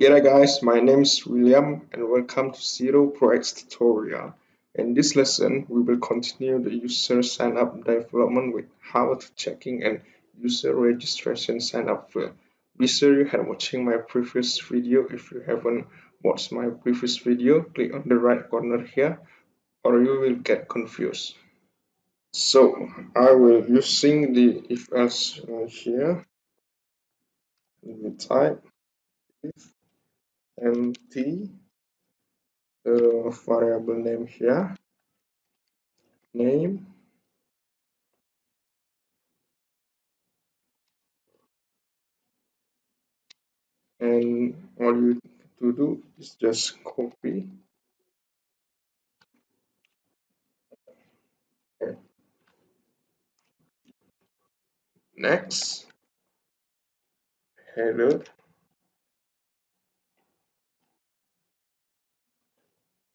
Yeah guys, my name is William and welcome to Zero Projects tutorial. In this lesson, we will continue the user sign up development with how to checking and user registration sign up field. Be sure you have watching my previous video. If you haven't watched my previous video, click on the right corner here or you will get confused. So I will using the if else here. We type if empty the variable name here, name, and all you to do is just copy. Okay. Next, header,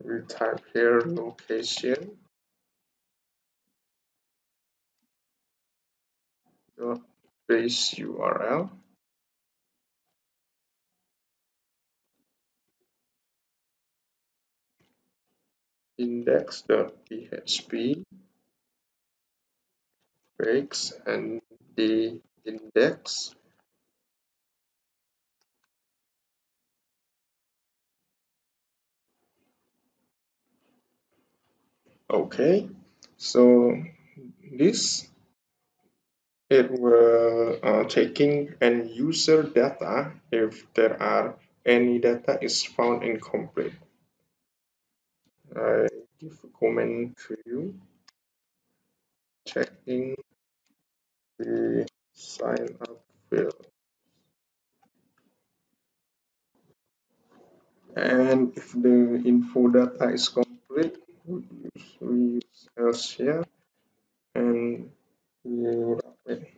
we type here location dot base URL, index.php, breaks, and the index. Okay, so this it will taking end user data if there are any data is found incomplete. I give a comment to you checking the sign up field, and if the info data is complete we use else here and we wrap it.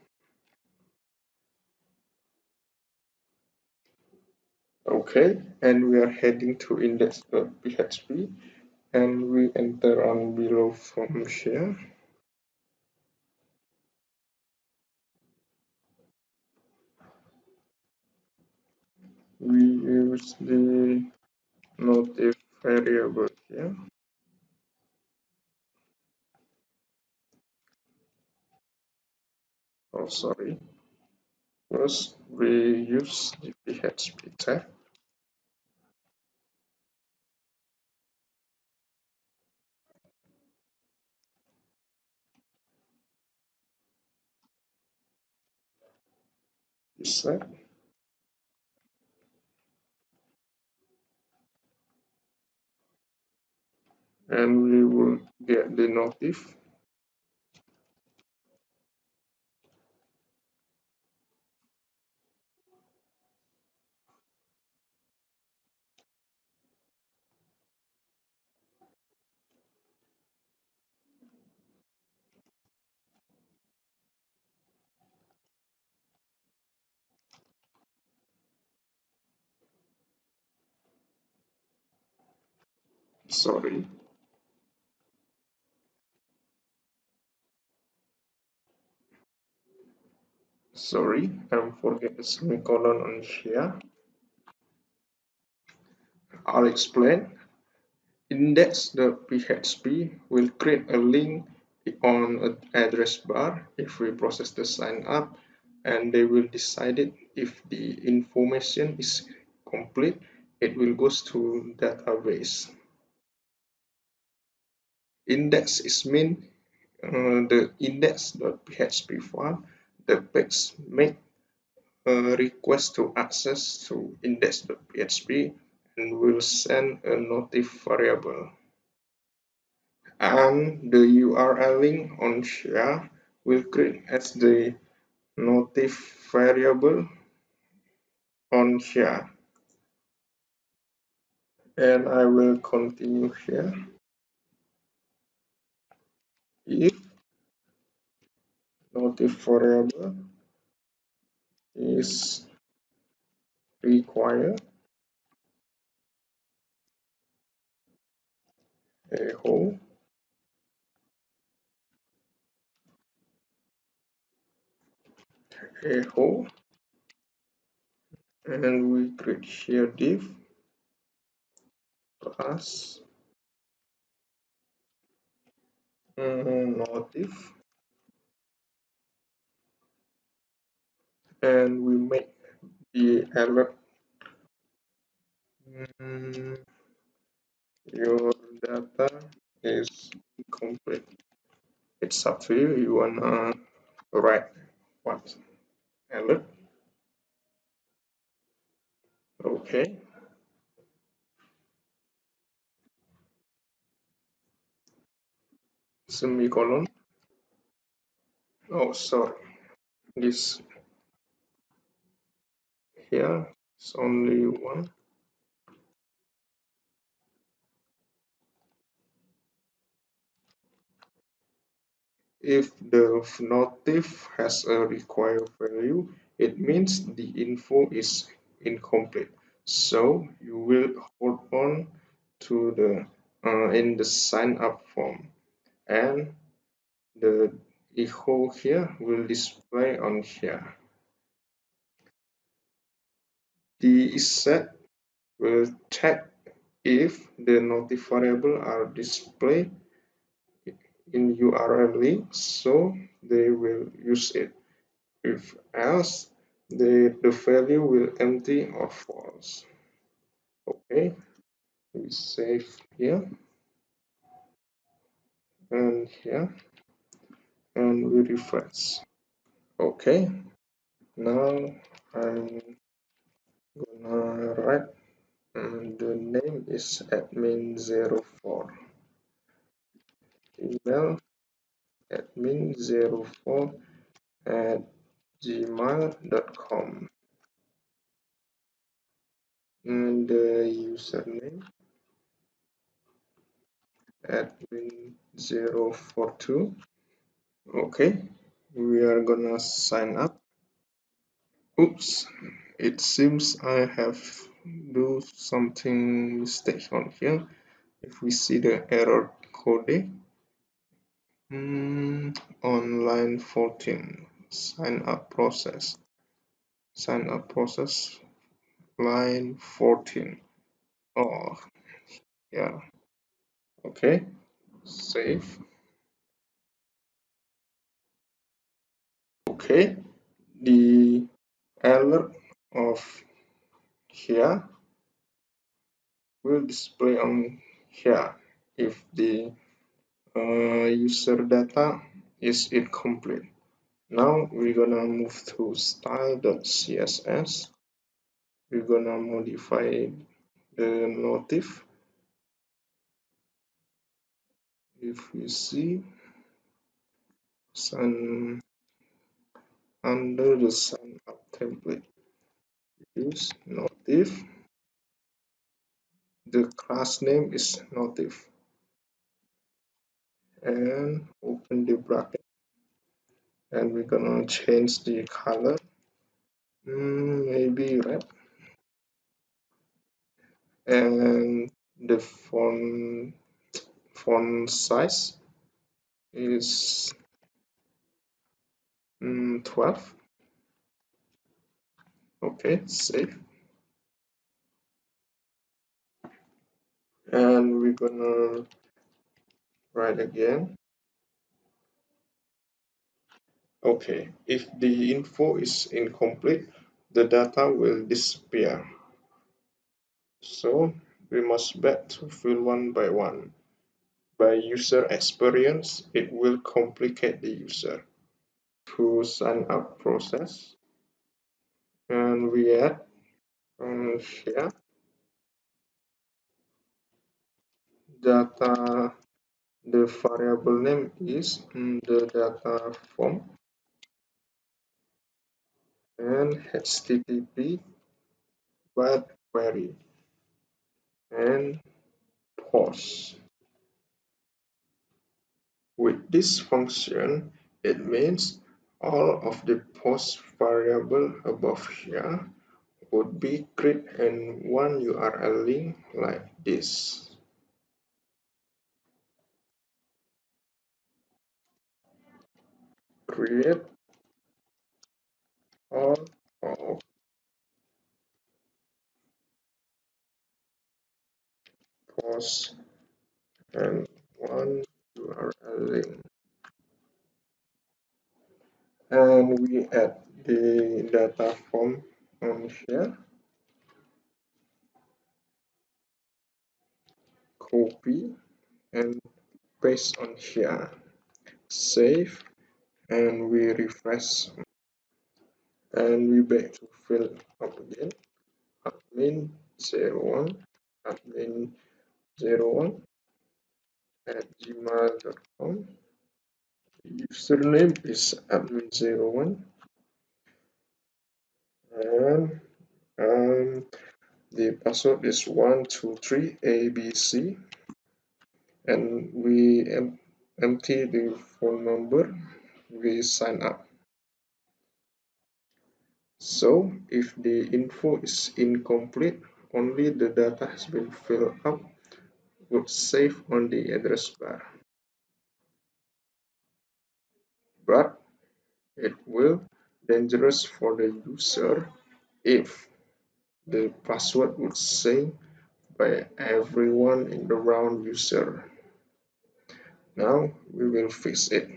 Okay, and we are heading to index.php and we enter on below from here. We use the notif variable here. Oh, sorry. First, we use the PHP tag. This set, and we will get the notif. Sorry. Sorry, I forget the semicolon on here. I'll explain. Index.php will create a link on an address bar if we process the sign up, and they will decide it if the information is complete, it will goes to database. Index is mean the index.php file, the page make a request to access to index.php and will send a notif variable. And the URL link on share will create as the notif variable on share. And I will continue here. If notif variable is required echo echo and we create here div class notif, and we make the alert. mm, your data is incomplete. It's up to you. You wanna write what alert? Okay, semicolon. Oh, sorry. This here is only one. If the notif has a required value, it means the info is incomplete. So you will hold on to the in the sign up form, and the echo here will display on here. The set will check if the notif variable are displayed in URL link, so they will use it. If else, the value will empty or false. Okay, we save here and here, and we refresh. Okay, now I'm gonna write, and the name is admin04, email admin04 at gmail.com, and the username admin042. Okay, we are gonna sign up. Oops, it seems I have do something mistake on here. If we see the error code on line 14, sign up process, line 14. Oh, yeah. Okay, save. Okay, the alert of here will display on here if the user data is incomplete. Now we're gonna move to style.css. We're gonna modify the notif. If we see sign under the sign up template, use notif. The class name is notif, and open the bracket, and we're gonna change the color, maybe red, and the font size is 12. Okay, save, and we're gonna write again. Okay, if the info is incomplete, the data will disappear, so we must back to fill one by one. By user experience, it will complicate the user. To sign up process, and we add here data. The variable name is the data form, and http web query, and post. With this function, it means all of the post variable above here would be created in one URL link like this. Create all of host and one URL link. And we add the data form on here, copy and paste on here, save, and we refresh, and we back to fill up again, admin 01, admin 01 at gmail.com, username is admin01, and the password is 123 ABC, and we empty the phone number, we sign up. So if the info is incomplete, only the data has been filled up would save on the address bar. But it will dangerous for the user if the password would say by everyone in the round user. Now we will fix it.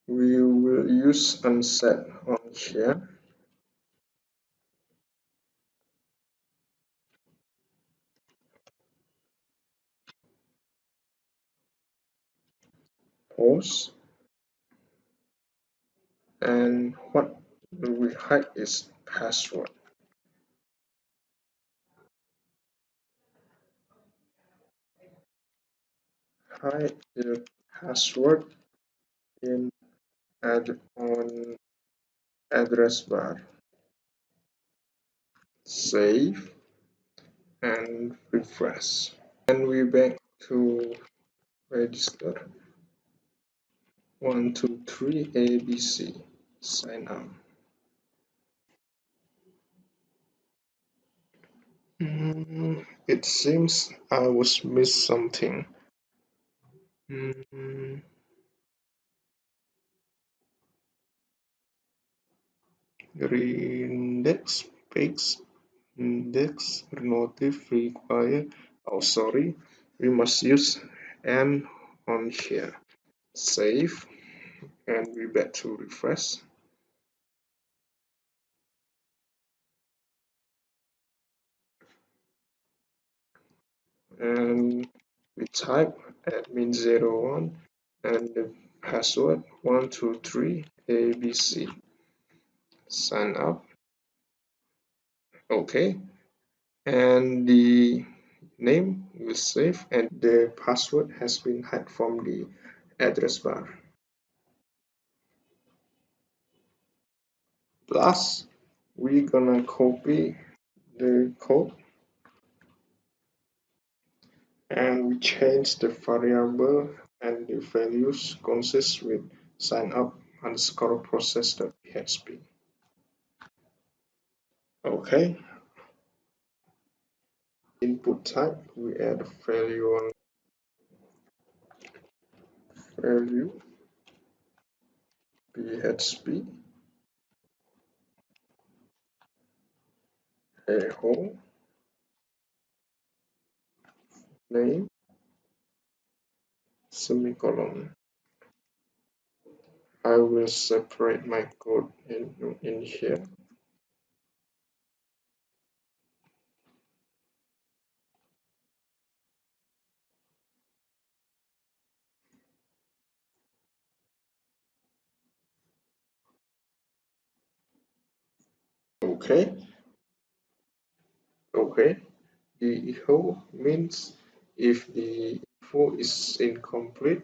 We will use unset on here. Pause. And what we hide is password. Hide the password in add on address bar. Save and refresh. And we back to register 123 ABC. Sign up. It seems I was missed something. Mm, Reindex page index notif require. Oh, sorry. We must use n on here. Save and we back to refresh. And we type admin01 and the password 123 ABC. Sign up. Okay. And the name will save and the password has been hid from the address bar. Plus, we're gonna copy the code and we change the variable and the values consist with sign up underscore process.php. Okay, input type we add a value on value php a home name semicolon. I will separate my code in here. Okay, okay. The echo means if the info is incomplete,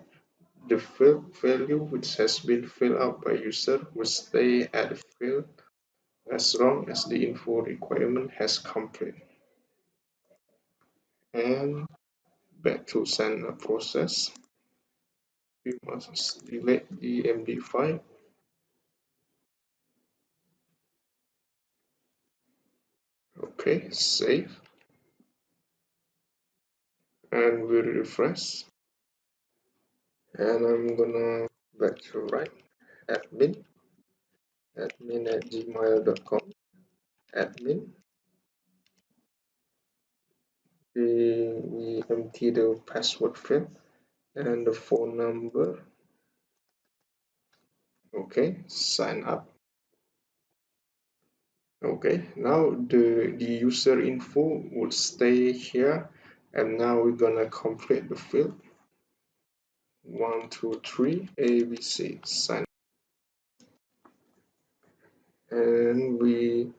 the field value which has been filled out by user will stay at the field as long as the info requirement has complete. And back to sign up process, we must delete the MD5. Okay, save, and we refresh. And I'm gonna back to right admin at gmail.com, admin we empty the password field and the phone number. Okay, sign up. Okay, now the user info will stay here, and now we're gonna complete the field. 1 2 3 ABC, sign, and we're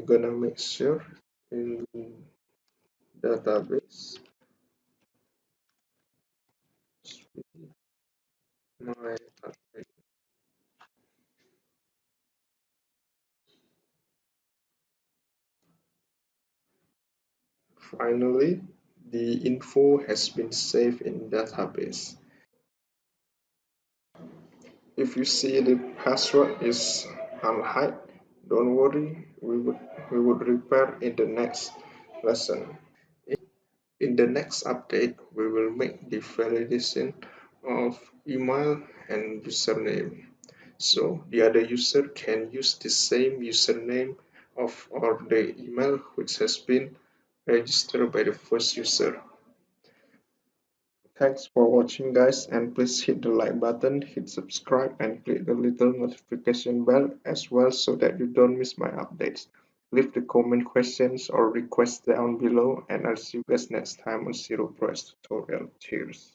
gonna make sure in database my update. Finally, the info has been saved in database. If you see the password is unhide, don't worry, we would repair in the next lesson. In the next update, we will make the validation of email and username. So the other user can use the same username of or the email which has been registered by the first user. Thanks for watching guys, and please hit the like button, hit subscribe and click the little notification bell as well so that you don't miss my updates. Leave the comment questions or requests down below, and I'll see you guys next time on Zero Price Tutorial. Cheers.